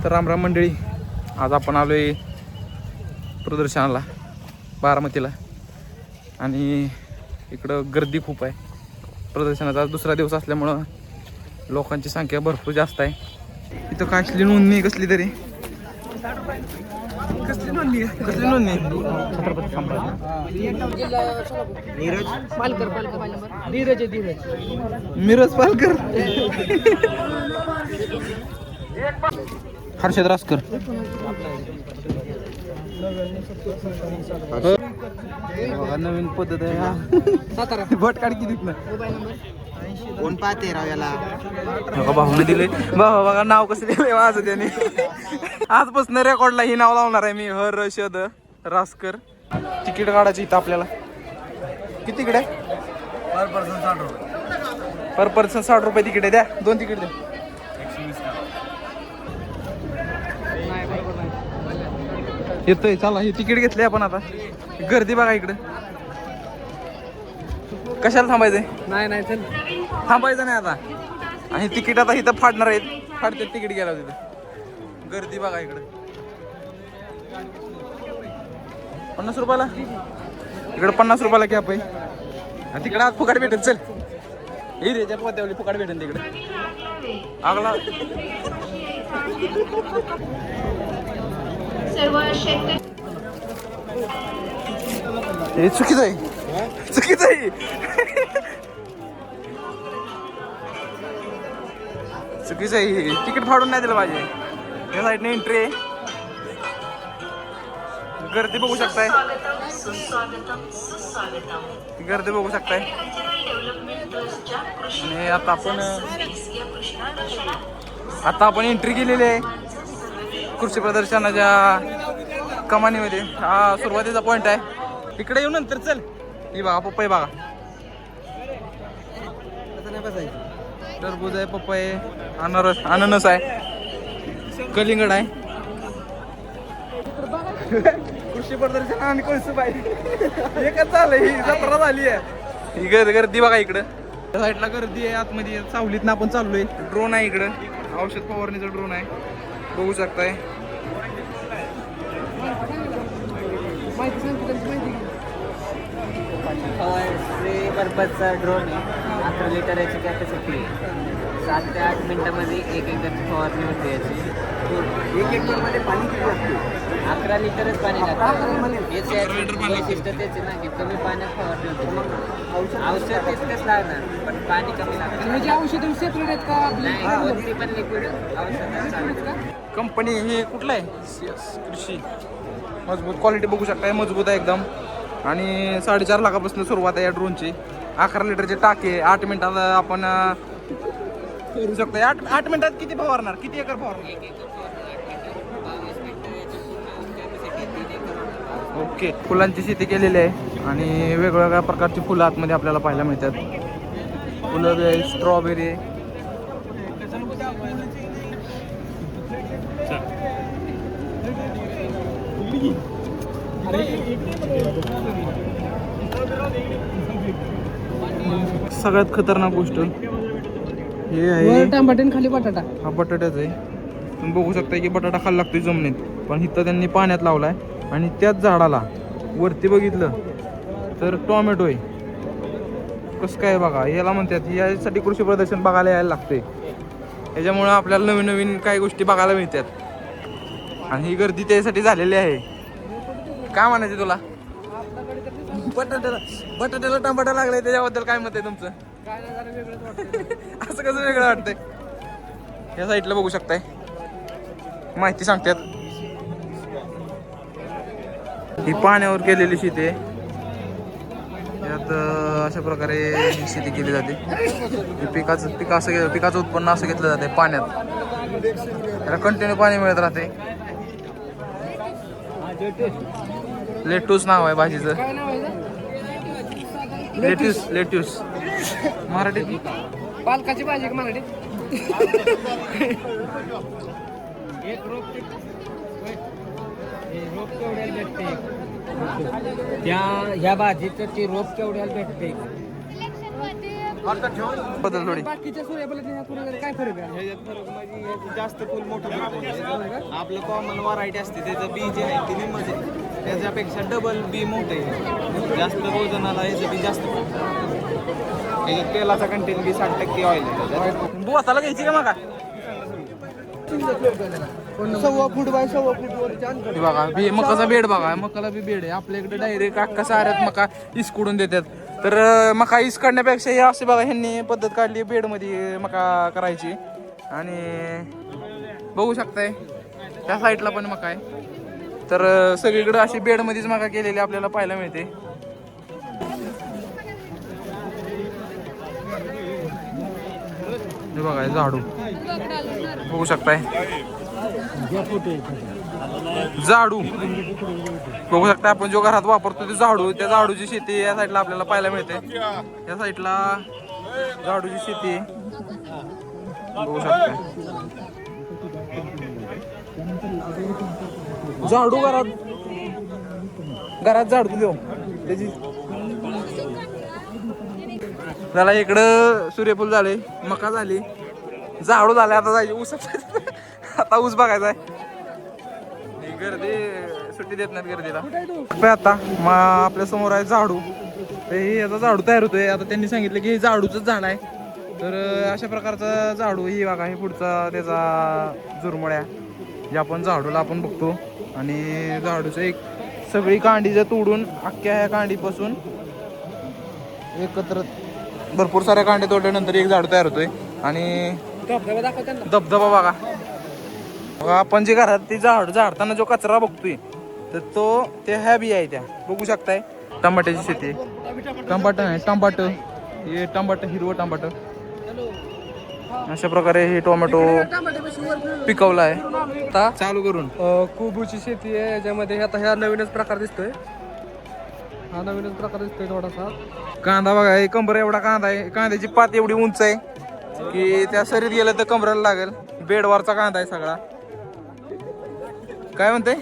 तर रामराम मंडळी, आज आपण आलो आहे प्रदर्शनाला बारामतीला आणि इकडं गर्दी खूप आहे. प्रदर्शनाचा आज दुसरा दिवस असल्यामुळं लोकांची संख्या भरपूर जास्त आहे. इथं कसली नोंदणी कसली तरी कसली नोंदणी छत्रपती संभाजी नीरज पालकर मिरज पालकर हर्षद रासकर नवीन पद्धत आहे. भट काढ किती कोण पाहते राव याला भाऊने दिले बाबा बघा नाव कसं दिलंय माझं त्याने. आजपासून रेकॉर्डला ही नाव लावणार आहे मी, हर्षद रासकर. तिकीट काढायचं इथं आपल्याला. किती तिकीट आहे? पर पर्सन 60 रुपये तिकीट आहे. द्या 2 तिकीट द्या. येतोय चला, हे तिकीट घेतले आपण. आता गर्दी बघा इकडं. कशाला थांबायचंय? नाही चल थांबायचं नाही आता. आणि तिकीट आता इथं फाडणार आहेत. फाडते तिकीट गेला तिथं. गर्दी बघा इकडं. 50 रुपयाला इकडं 50 रुपयाला कॅप आहे. तिकडं आज फुकाट भेटेल. चल हिरेच्या पोत्यावली फुकाट भेटेल तिकडे. आगला हे चुकीचं आहे, चुकीचं आहे. चुकीचं आहे. तिकीट फाडून नाही दिलं पाहिजे. या साईडने एंट्री आहे. गर्दी बघू शकताय, गर्दी बघू शकताय. आणि आता आपण एंट्री केलेली आहे कृषी प्रदर्शनाच्या कमानीमध्ये. हा सुरुवातीचा पॉइंट आहे. इकडे येऊ नंतर. चल ही बघा पपई बघा. टरबूज आहे, पपई आहे, अननस आहे, कलिंगड आहे. कृषी प्रदर्शन आणि कळसू बाई एकच झालं. ही जत्रा झाली आहे. ही गर्दी बघा इकडं. त्या साईडला गर्दी आहे. आतमध्ये सावलीत ना आपण चाललोय. ड्रोन आहे इकडं, औषध फवारणीचं ड्रोन आहे, बघू शकताय. बर्फाचा ड्रोन आहे. 11 लिटर याची कॅपॅसिटी आहे. 7 ते 8 मिनिटामध्ये 1 एकरची फवारणी होते याची. 1 एकरमध्ये पाणी किती लागते? 11 लिटरच पाणी लागतं. याची वैशिष्ट्य त्याचे ना की कमी पाण्यात फवारणी होते. औषध तितकंच लागणार पण पाणी कमी लागतं. म्हणजे औषध सेपरेट आहेत का? नाही, कोणती पण लिक्विड औषध. कंपनी हे कुठलं आहे? कृषी. मजबूत क्वालिटी बघू शकताय, मजबूत आहे एकदम. आणि 4.5 लाखापासून सुरुवात आहे या ड्रोनची. 11 लिटरचे टाके 8 मिनिटात आपण करू शकतो. 8 मिनिटात किती फवारणार? किती एकर फवारणार? ओके. फुलांची शेती केलेली आहे आणि वेगवेगळ्या प्रकारची फुलं आतमध्ये आपल्याला पाहायला मिळतात. फुलं बी आहे, स्ट्रॉबेरी आहे. सगळ्यात खतरनाक गोष्ट हे आहे टमाटे खाली बटाटा. हा बटाट्याच आहे. तुम्ही बघू शकता की बटाटा खाली लागतोय जमिनीत, पण इथं त्यांनी पाण्यात लावलाय. आणि त्याच झाडाला वरती बघितलं तर टोमॅटो आहे. कसं काय बघा. याला म्हणतात, यासाठी कृषी प्रदर्शन बघायला यायला लागते. याच्यामुळं आपल्याला नवीन नवीन काही गोष्टी बघायला मिळतात. आणि ही गर्दी त्यासाठी झालेली आहे. काय म्हणायचं तुला? बटाट्याला टमाटा लागलाय त्याच्याबद्दल काय मत आहे तुमचं? असं कसं वेगळं वाटतंय? या साईडला बघू शकताय, माहिती सांगतात. ही पाण्यावर केलेली शेती आहे. यात अशा प्रकारे शेती केली जाते. पिकाचं उत्पन्न असं घेतलं जाते पाण्यात. त्याला कंटिन्यू पाणी मिळत राहते. लेट्यूस नाव आहे भाजीचं. लेट्यूस मराठीत पालकाची भाजी मराठीत. रोप केवढ्याला भेटते? ह्या भाजीचं ती रोप केवढ्याला भेटते? बदल थोडी बाकीच्या सूर्यफुलाच्या काय फरक आहे? ह्याच्यात फरक म्हणजे ह्याचं जास्त फुल मोठं पडतं. आपलं कॉमन व्हरायटी असते त्याचं बी जे आहे ते निम्मच आहे. त्याच्यापेक्षा डबल बी मोठं आहे. जास्त वजनाला याचं बी जास्त पडतं. त्याच्यात तेलाचा कंटेंट बी 60% ऑइल आहे त्याच्यात. बोसाला घ्यायची का मका सव्वा फूट बाय सव्वा फूट वरच्या अंतर. हे बघा मकाचा बेड बघा, मकाला बी बेड आहे. आपल्या इकडे डायरेक्ट अख्खा साऱ्यात मका इसकडून देतात. तर मका इस काढण्यापेक्षा हे असे बघा ह्यांनी पद्धत काढली बेडमध्ये मका करायची. आणि बघू शकताय त्या साईडला पण मका आहे. तर सगळीकडे अशी बेडमध्येच मका केलेली आपल्याला पाहायला मिळते. हे बघा झाडू बघू शकताय, झाडू बघू शकता आपण जो घरात वापरतो ते झाडू. त्या झाडूची शेती या साईडला आपल्याला पाहायला मिळते. या साईडला झाडूची शेती बघू शकता. झाडू घरात झाडू देऊ त्याची. त्याला इकडं सूर्यफूल झाले, मका झाली, झाडू झाले. आता जायचे ऊस. आता ऊस बघायचा आहे. गर्दी सुट्टी देत नाहीत गर्दीला. आता मग आपल्या समोर आहे झाडू. हे आता झाडू तयार होतोय. आता त्यांनी सांगितलं की हे झाडूच झाड आहे. तर अशा प्रकारचा झाडू ही बघा, हे पुढचा त्याचा झुरमळ्या जे आपण झाडूला आपण बघतो. आणि झाडूचं एक सगळी कांडी जर तोडून अख्ख्या ह्या कांडीपासून एकत्र भरपूर साऱ्या कांडे तोडल्यानंतर एक झाडू तयार होतोय. आणि धबधबा बघा. आपण जे घरात ते झाडताना जो कचरा बघतोय तर तो ते ह्या बिया आहे. त्या बघू शकताय टमाट्याची शेती आहे. टमाटर आहे, टमाटर हे टमाटर, हिरवं टमाटर. अशा प्रकारे हे टोमॅटो पिकवला आहे. आता चालू करून कोबूची शेती आहे. याच्यामध्ये आता ह्या नवीनच प्रकार दिसतोय. हा नवीनच प्रकार दिसतोय थोडासा. कांदा बघा, हे कंबर एवढा कांदा आहे. कांद्याची पात एवढी उंच आहे की त्या सरीत गेलं तर कमराला लागेल. बेडवरचा कांदा आहे सगळा. काय म्हणते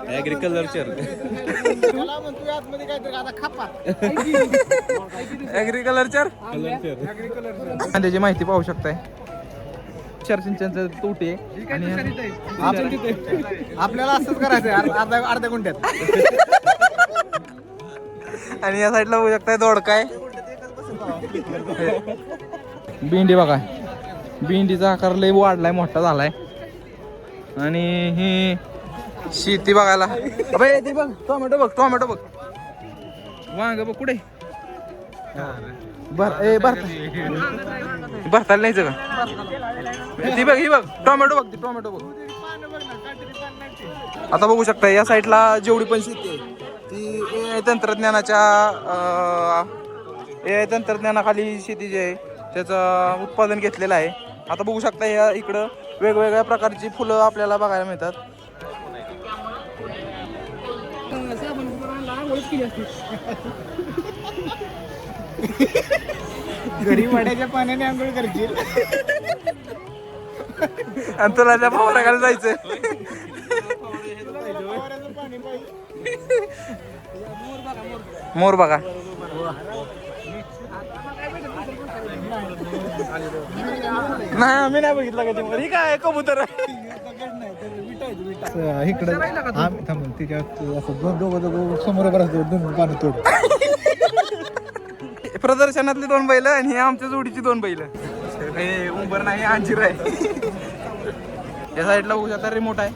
ॲग्रिकल्चर ऍग्रिकल्चर कांद्याची माहिती पाहू शकताय. सिंचनचं तोटे आणि आपल्याला असंच करायचं अर्ध्या गुंठ्यात. आणि या साईडला बघू शकताय दोडकाय. भेंडी बघा, भेंडीचा आकार लय वाढलाय, मोठा झालाय. आणि ही शेती बघायला अबे ते बघ टोमॅटो बघ, टोमॅटो बघ, वांग बघ कुठे भरताला नाहीच का. ती बघ, ही बघ टोमॅटो बघ, ती टोमॅटो बघ. आता बघू शकता या साईडला जेवढी पण शेती आहे ती AI तंत्रज्ञानाखाली शेती जी आहे त्याचं उत्पादन घेतलेलं आहे. आता बघू शकता या इकडं वेगवेगळ्या प्रकारची फुलं आपल्याला बघायला मिळतात. घरी वाड्याच्या पाण्याने आंघोळ करशील. आणि तुला त्या फवाऱ्याला जायचं. मोर बघा, नाही आम्ही नाही बघितलं कधी. मोर ही काय कबूतर इकडे थांबून तिच्यात असं दोघं समोर दोन पाणी तोड. प्रदर्शनातली 2 बैल आणि हे आमच्या जोडीची 2 बैल. उंबर नाही, अंजीर आहे. या साईडला बघू शकता रिमोट आहे.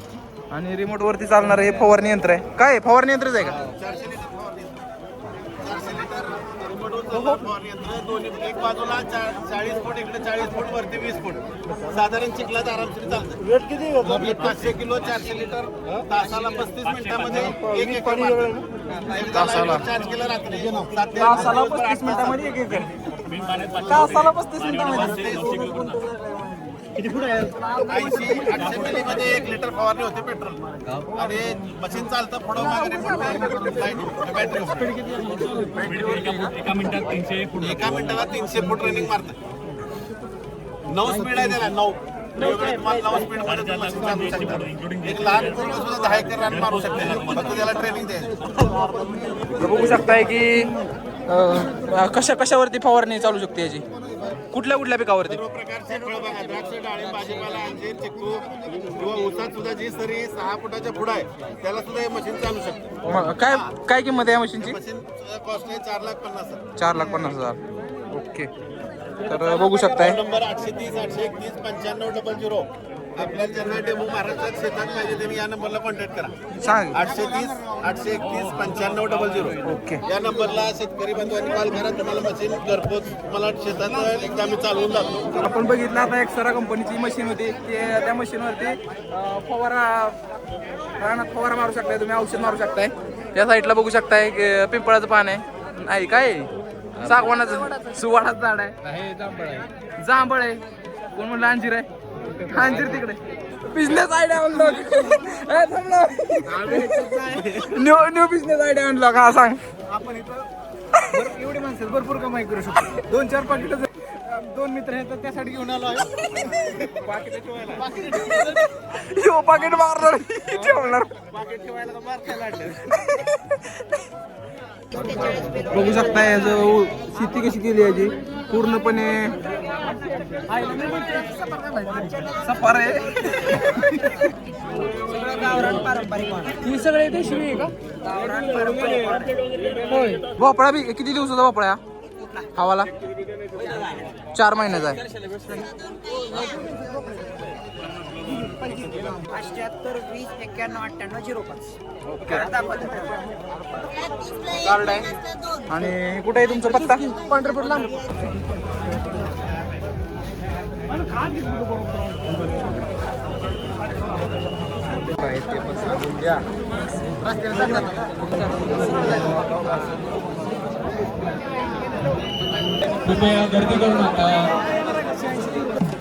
आणि रिमोट वरती चालणार हे फवारणी यंत्र आहे. काय फवारणी यंत्रच आहे का? 400 लिटर दोन्ही एक बाजूला 40 फूट, इकडे 40 फूट, वरती 20 फूट. साधारण चिखलात आरामशीर चालतं. वेट किती? 500 किलो 400 लिटर तासाला 35 मिनिटामध्ये एक एकर मारतं. तासाला चार्ज केलं रात्री 7 ते तासाला 35 मिनिटामध्ये एक एकर. तासाला 35 मिनिटामध्ये 80-800 मिलीमध्ये 1 लिटर फवारणी होते पेट्रोल. आणि मशीन चालतं पुढं मागे बॅटरी. एका मिनिटाला 300 फूट रनिंग मारतं. 9 स्पीड आहे त्याला. 9 स्पीड मध्ये मशीन चालू शकतात. एक लहान पोरगा सुद्धा 10 एकर रन मारू शकते. फक्त त्याला ट्रेनिंग द्यायचं. बघू शकताय की कशावरती फवारणी चालू शकते याची? कुठल्या कुठल्या पिकावरती? सर्व प्रकारचे फळबागा, द्राक्ष, डाळिंब, भाजीपाला, अंजीर, चिक्कू किंवा ऊसात सुद्धा जी सरी 6 फुटाच्या पुढं आहे त्याला सुद्धा हे मशीन चालू शकते. मग काय किंमत आहे या मशीनची? मशीन कॉस्ट आहे 4,50,000. 4,50,000. ओके. तर बघू शकताय. नंबर 830 831 9500. आपल्याला ज्यांना डेमो महाराष्ट्रात शेतात पाहिजे त्यांनी या नंबरला कॉन्टॅक्ट करा. सांग. 830 831 9500. ओके. या नंबरला शेतकरी बांधवांनी कॉल करा. तुम्हाला मशीन घरपोच मला शेतात एकदा आम्ही चालवून जातो. आपण बघितलं आता एक्सरा कंपनीची मशीन होती त्या मशीनवरती फवारा रानात फवारा मारू शकताय तुम्ही, औषध मारू शकताय. या साईडला बघू शकताय पिंपळाचं पान आहे. नाही काय सागवानाचं सुवाळाचं झाड आहे. जांभळ आहे. कोण म्हणलं अंजीर आहे? अंजीर तिकडे. बिझनेस आयडिया म्हणलो न्यू बिझनेस आयडिया म्हणलो का सांग. आपण इथं एवढे माणसं भरपूर कमाई करू शकतो. 2-4 पाकिट 2 मित्र आहेत तर त्यासाठी घेऊन आलो आहे. पाकिट मारणार ठेवणार. बघू शकता याचं शेती कशी केली याची पूर्णपणे सफार आहे. ही सगळे देशी आहे का? होय. भोपळा बी किती दिवसाचा भोपळा हवाला? 4 महिन्याचा आहे. 78 20 91 98 05. कार्ड आहे. आणि कुठे आहे तुमचा पत्ता? पंढरपूरला.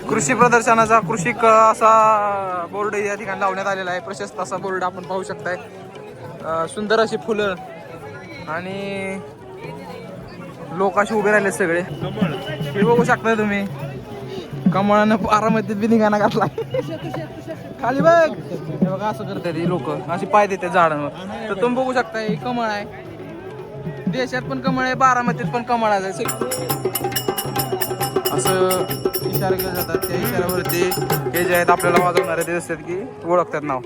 कृषी प्रदर्शनाचा कृषिक असा बोर्ड या ठिकाणी लावण्यात आलेला आहे. प्रशस्त असा बोर्ड आपण पाहू शकताय. सुंदर अशी फुलं आणि लोक असे उभे राहिले सगळे. हे बघू शकता तुम्ही. कमळानं बारामतीत बी निघाणा घातला. खाली बघ. हे बघा असं करतात ही लोक, अशी पाय देतात झाडांवर. तर तुम्ही बघू शकता हे कमळ आहे. देशात पण कमळ आहे, बारामतीत पण कमळ आहे. असं इशारा केले जातात. त्या इशाऱ्यावरती हे जे आहेत आपल्याला वाजवणारे ते असतात की ओळखतात नाव.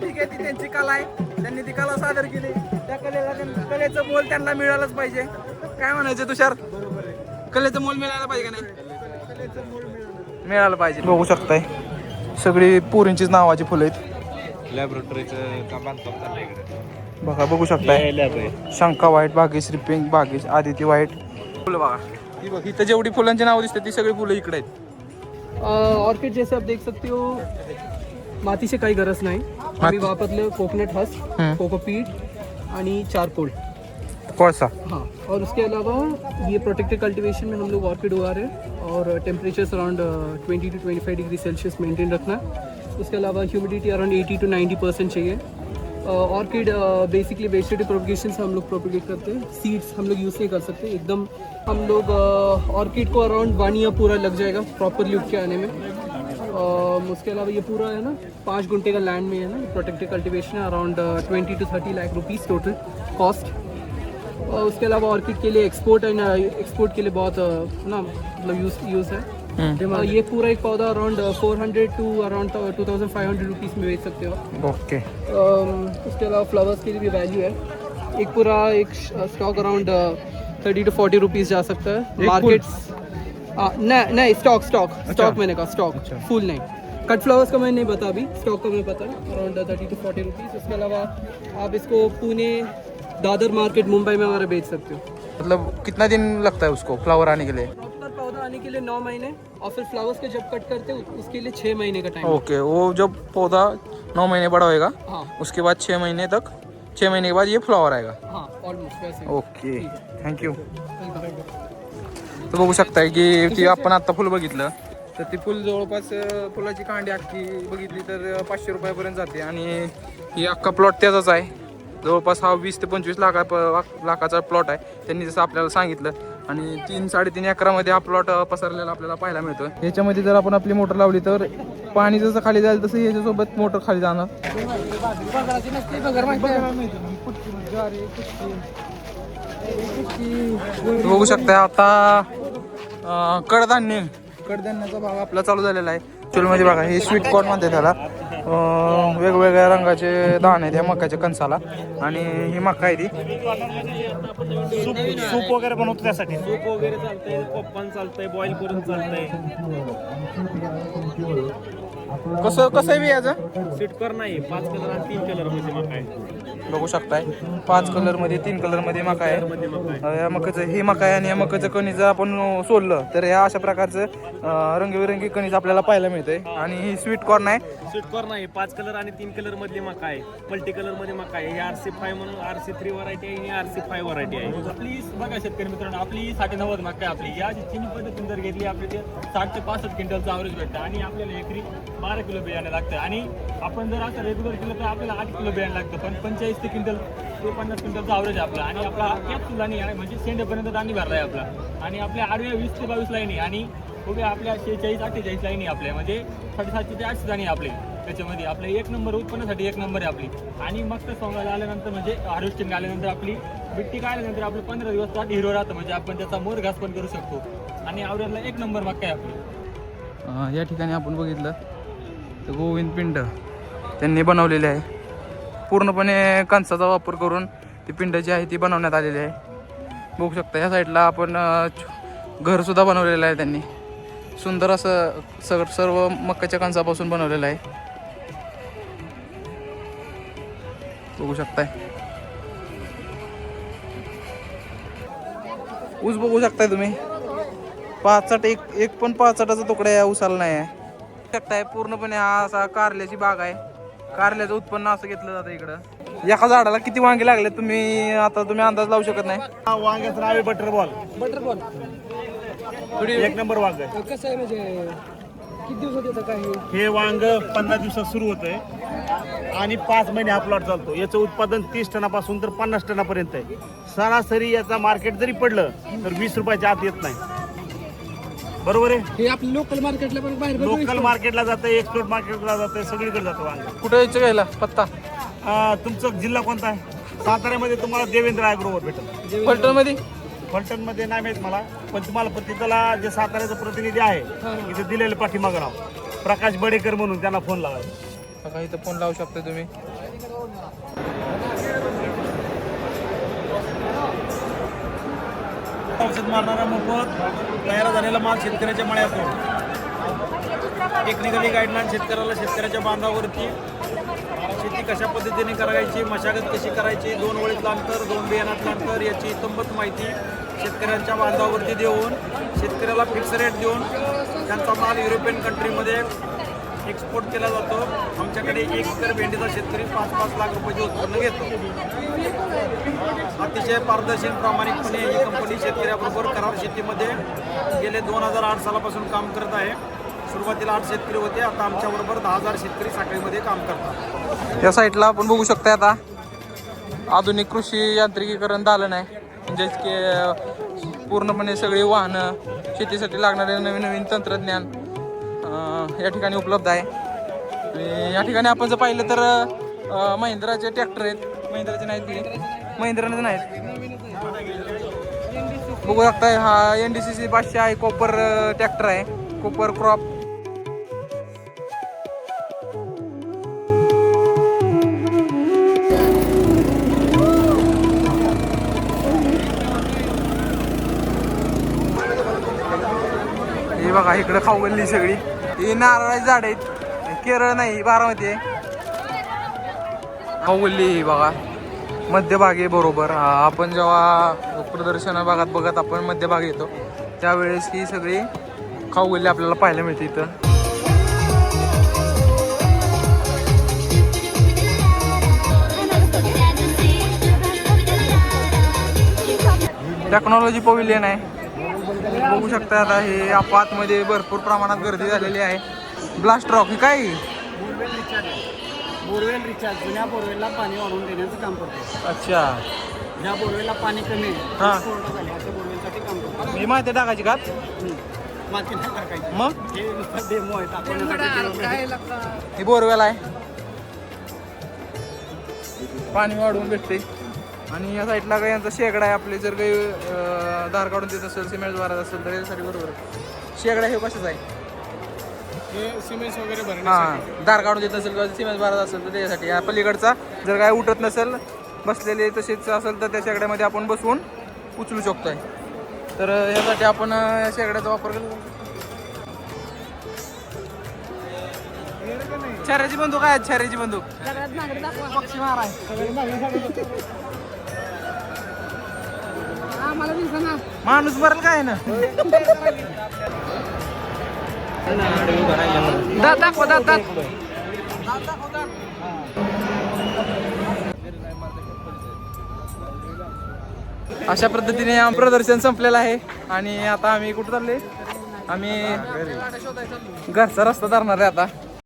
ठीक आहे, ती त्यांची कला आहे. त्यांनी ती कला सादर केली. त्या कलेचं मोल त्यांना मिळालंच पाहिजे. काय म्हणायचं तुषार? कलेचं मोल मिळायला पाहिजे का नाही? मिळालं पाहिजे. बघू शकताय सगळी पोरींचीच नावाची फुलं आहेत. लॅबोरेटरीचं काम बांधकाम चाललंय इकडे. बघा बघू शकताय. शंका व्हाईट, भाग्यश्री पिंक, भाग्यश, आदिती व्हाईट फुलं बघा. ही बघ इथं जेवढी फुलांची नावं दिसतात ती सगळी फुलं इकडे आहेत. ऑर्किड जैसे आप देख सकते हो, मातीची काही गरज नाही. आम्ही वापरलं कोकोनट हस्क, कोकोपीट आणि चारकोल. कोळसा. हाँ, और उसके अलावा ये प्रोटेक्टेड कल्टीवेशन में हम लोग ऑर्किड उगा रहे हैं और temperatures around 20 to 25 degree Celsius maintain रखना है. उसके अलावा ह्यूमिडिटी अराउंड 80 to 90% चाहिए. ऑर्किड बेसिकली वेजिटेटिव प्रोपगेशन से हम लोग प्रोपगेट करते हैं. सीड्स हम लोग यूज़ नहीं कर सकते. एकदम हम लोग ऑर्किड को अराउंड 1 ईयर पूरा लग जाएगा प्रॉपरली उग के आने में. उसके अलावा ये पूरा है ना 5 गुंटे का लैंड में है ना प्रोटेक्टेड कल्टीवेशन है. Around 20 to 30 lakh rupees total cost. उसके अलावा ऑर्किड के लिए एक्सपोर्ट के लिए बहुत ना मतलब यूज़ है. ये पूरा एक पौधा अराउंड 400 to अराउंड 2500 रुपीज़ में बेच सकते हो. ओके. उसके अलावा फ्लावर्स के लिए भी वैल्यू है. एक पूरा एक स्टॉक अराउंड 30 to 40 रुपीज़ जा सकता है. मार्केट्स नहीं स्टॉक मैंने कहा स्टॉक. फुल नहीं. कट फ्लावर्स का मैंने नहीं पता अभी. स्टॉक का मैं पता है अराउंड 30 to 40 रुपीज़. उसके अलावा आप इसको पुणे, दादर मार्केट, मुंबई में हमारे बेच सकते हो. मतलब कितना दिन लगता है उसको फ्लावर आने के लिए? प्रॉपर पौधा आने के लिए 9 महीने और फिर फ्लावर्स के जब कट करते हैं उसके लिए 6 महीने का टाइम. ओके. वो जब पौधा 9 महीने बड़ा होएगा हाँ उसके बाद 6 महीने तक, 6 महीने के बाद ये फ्लावर आएगा. हाँ ऑलमोस्ट वैसे. ओके. थँक्यू. तर बघू शकताय की ती आपण आता फुलं बघितलं तर ती फुल जवळपास फुलाची कांडी अख्खी बघितली तर 500 रुपयापर्यंत जाते. आणि ही अख्खा प्लॉट त्याचाच आहे. जवळपास हा 20 ते 25 लाखाचा प्लॉट आहे त्यांनी जसं आपल्याला सांगितलं. आणि 3-3.5 एकरामध्ये हा प्लॉट पसरलेला आपल्याला पाहायला मिळतो. याच्यामध्ये जर आपण आपली मोटर लावली तर पाणी जसं खाली जाईल तसं याच्यासोबत मोटर खाली जाणार. बघू शकता आता कडधान्याचा भाग आपला चालू झालेला आहे. ॲक्च्युअलमध्ये बघा हे स्वीट कॉर्न म्हणते त्याला. वेगवेगळ्या रंगाचे दाणे आहेत या मकाच्या कणसाला. आणि ही मका आहे ती सूप वगैरे बनवतो त्यासाठी. सूप वगैरे चालतंय, पॉपकॉर्न चालतंय, बॉईल करून चालतंय. कसं आहे याचं स्वीटकॉर्न नाही, 5 कलर आणि 3 कलर मध्ये मका आहे. बघू शकताय 5 कलरमध्ये 3 कलरमध्ये मका आहे. या मकाचं हे मका आहे. आणि या मकाचं कणीस जर आपण सोललं तर या अशा प्रकारचं रंगीबेरंगी कणीस आपल्याला पाहायला मिळतंय. आणि ही स्वीट कॉर्न आहे. स्वीटकॉर्न आहे, 5 कलर आणि 3 कलर मधली मका आहे. मल्टी कलर मध्ये मका आहे. ही RC5 म्हणून RC3 व्हरायटी आहे, ही RC5 व्हरायटी आहे. आपली बघा शेतकरी मित्रांनो, आपली 60-90 मका आहे आपली. या चिनी पद्धतीने जर घेतली आपली ते 60 ते 65 क्विंटलचं ॲव्हरेज भेटतं. आणि आपल्याला एकरी 12 किलो बियाणे लागतं. आणि आपण जर असं रेग्युलर केलं तर आपल्याला 8 किलो बियाणे लागतं. पण 45 ते क्विंटल ते 50 क्विंटलचा ॲव्हरेज आपला. आणि आपला कॅप्सूल आणि म्हणजे शेंड्यापर्यंत दाणी भरला आहे आपला. आणि आपल्या आडव्या 20 ते 22 लाईनी आणि उभ्या आपल्या 46-48 लाईनी आपल्या म्हणजे 750 ते 800 दाणी आपले. त्याच्यामध्ये आपले 1 नंबर उत्पन्नासाठी 1 नंबर आहे आपली. आणि मग तर सोंगायला आल्यानंतर म्हणजे हार्वेस्टिंग आल्यानंतर आपली बिट्टी काढल्यानंतर आपलं 15 दिवस हिरो राहतं. म्हणजे आपण त्याचा मोर घास पण करू शकतो. आणि आवऱ्याला 1 नंबर मक्का आहे आपली. या ठिकाणी आपण बघितलं तर गोविंद पिंड त्यांनी बनवलेले आहे. पूर्णपणे कणसाचा वापर करून ती पिंड जी आहे ती बनवण्यात आलेली आहे. बघू शकता या साईडला आपण घरसुद्धा बनवलेलं आहे त्यांनी. सुंदर असं सर्व मक्काच्या कणसापासून बनवलेलं आहे. बघू शकताय ऊस बघू शकताय तुम्ही. 5 एक पण 5 तुकडा या ऊसाला नाही आहे. शकताय पूर्णपणे हा असा कारल्याची बाग आहे. कारल्याचं उत्पन्न असं घेतलं जातं इकडं. एका झाडाला किती वांगे लागले तुम्ही अंदाज लावू शकत नाही. वांग्याचं नाव आहे बटरबॉल. एक नंबर वांग आहे. कसं आहे म्हणजे किती दिवसात येतं काय हे वांग 15 दिवसात सुरू होतंय आणि 5 महिने हा प्लॉट चालतो. याचं उत्पादन 30 टनापासून तर 50 टनापर्यंत आहे. सरासरी याचा मार्केट जरी पडलं तर 20 रुपयाच्या आत येत नाही. बरोबर आहे. हे आपल्या लोकल मार्केटला पण बाहेर लोकल मार्केटला जातं, एक्सपोर्ट मार्केटला जातं, सगळीकडे जातं वांग. कुठं यायचं घ्यायला पत्ता तुमचं जिल्हा कोणता आहे? साताऱ्यामध्ये तुम्हाला देवेंद्र ॲग्रोवर भेटेल. फलटणमध्ये फलटणमध्ये नाही माहीत मला, पण तुम्हाला तिथला जे साताऱ्याचा प्रतिनिधी आहे इथे दिलेलं पाठीमागं नाव प्रकाश बडेकर म्हणून, त्यांना फोन लावायचा. बघा इथं फोन लावू शकता तुम्ही. औषध मारणारा मोफत तयार झालेला माल शेतकऱ्याच्या मळ्यातून. टेक्निकली गाईडलाईन शेतकऱ्याच्या बांधावरती शेती कशा पद्धतीने करायची, मशागत कशी करायची, 2 ओळीतलं अंतर, 2 बियाणातलं अंतर याची इत्तंभूत माहिती शेतकऱ्यांच्या बांधावरती देऊन शेतकऱ्याला फिक्स रेट देऊन त्यांचा माल युरोपियन कंट्रीमध्ये एक्सपोर्ट केला जातो. आमच्याकडे 1 एकर भेंडीचा शेतकरी 5-5 लाख रुपयाचे उत्पन्न घेतो. अतिशय पारदर्शी प्रामाणिकपणे ही कंपनी शेतकऱ्याबरोबर करार शेतीमध्ये गेले 2008 सालापासून काम करत आहे. सुरुवातीला 8 शेतकरी होते, आता आमच्याबरोबर 10,000 शेतकरी साखळीमध्ये काम करतात. या साईडला आपण बघू शकता आता आधुनिक कृषी यांत्रिकीकरण झालं नाही. म्हणजेच की पूर्णपणे सगळी वाहनं, शेतीसाठी लागणारे नवीन तंत्रज्ञान या ठिकाणी उपलब्ध आहे. आणि या ठिकाणी आपण जर पाहिलं तर महिंद्राचे ट्रॅक्टर आहेत. महिंद्राचे नाहीत, महिंद्राचे नाहीत. बघू शकताय हा NDCC 500 आहे. कॉपर ट्रॅक्टर आहे, कॉपर क्रॉप. हे बघा इकडे खाऊगल्ली सगळी. ही नारळाची झाड आहेत. केरळ नाही, बारामती आहे. खाऊगल्ली बघा मध्यभागी बरोबर. आपण जेव्हा प्रदर्शन भागात बघत आपण मध्यभागी येतो त्यावेळेस ही सगळी खाऊगल्ली आपल्याला पाहायला मिळते इथं. टेक्नॉलॉजी पवेलियन आहे. बघू शकता आता हे आतमध्ये भरपूर प्रमाणात गर्दी झालेली आहे. ब्लास्ट रॉक हे काय? बोरवेल रिचार्ज आहे. बोरवेल रिचार्ज जुन्या बोरवेलला पाणी वाढवून देण्याचं काम करतो. अच्छा, ज्या बोरवेलला पाणी कमी हा. आहे कोरडं झालं अशा बोरवेलसाठी काम करतो. मी माहिती टाकायची का माती नाही टाकायची. मग? हे नुसतं डेमो आहे टाकण्यासाठी. हे बोरवेल आहे, पाणी वाढवून भेटते. आणि या साईडला काही यांचा शेगडा आहे. आपले जर काही धार काढून देत असेल, सिमेंट भरत असेल तर यासाठी बरोबर आहे. शेगडा हे कशाच आहे? हे सिमेंट वगैरे भरण्यासाठी. हां, धार काढून देत असेल किंवा सिमेंट भरत असेल तर त्याच्यासाठी. या पलीकडचा जर काय उठत नसेल, बसलेले तसेच असेल तर त्या शेगड्यामध्ये आपण बसवून उचलू शकतोय. तर यासाठी आपण या शेगड्याचा वापर करतो. छऱ्याची बंदूक आहे, छऱ्याची बंदूक. पक्षी मार आहे. माणूस मरल काय ना. दात दाखव, दात दात. अशा पद्धतीने प्रदर्शन संपलेलं आहे. आणि आता आम्ही कुठं चालले? आम्ही घरचा रस्ता धरणार आहे आता.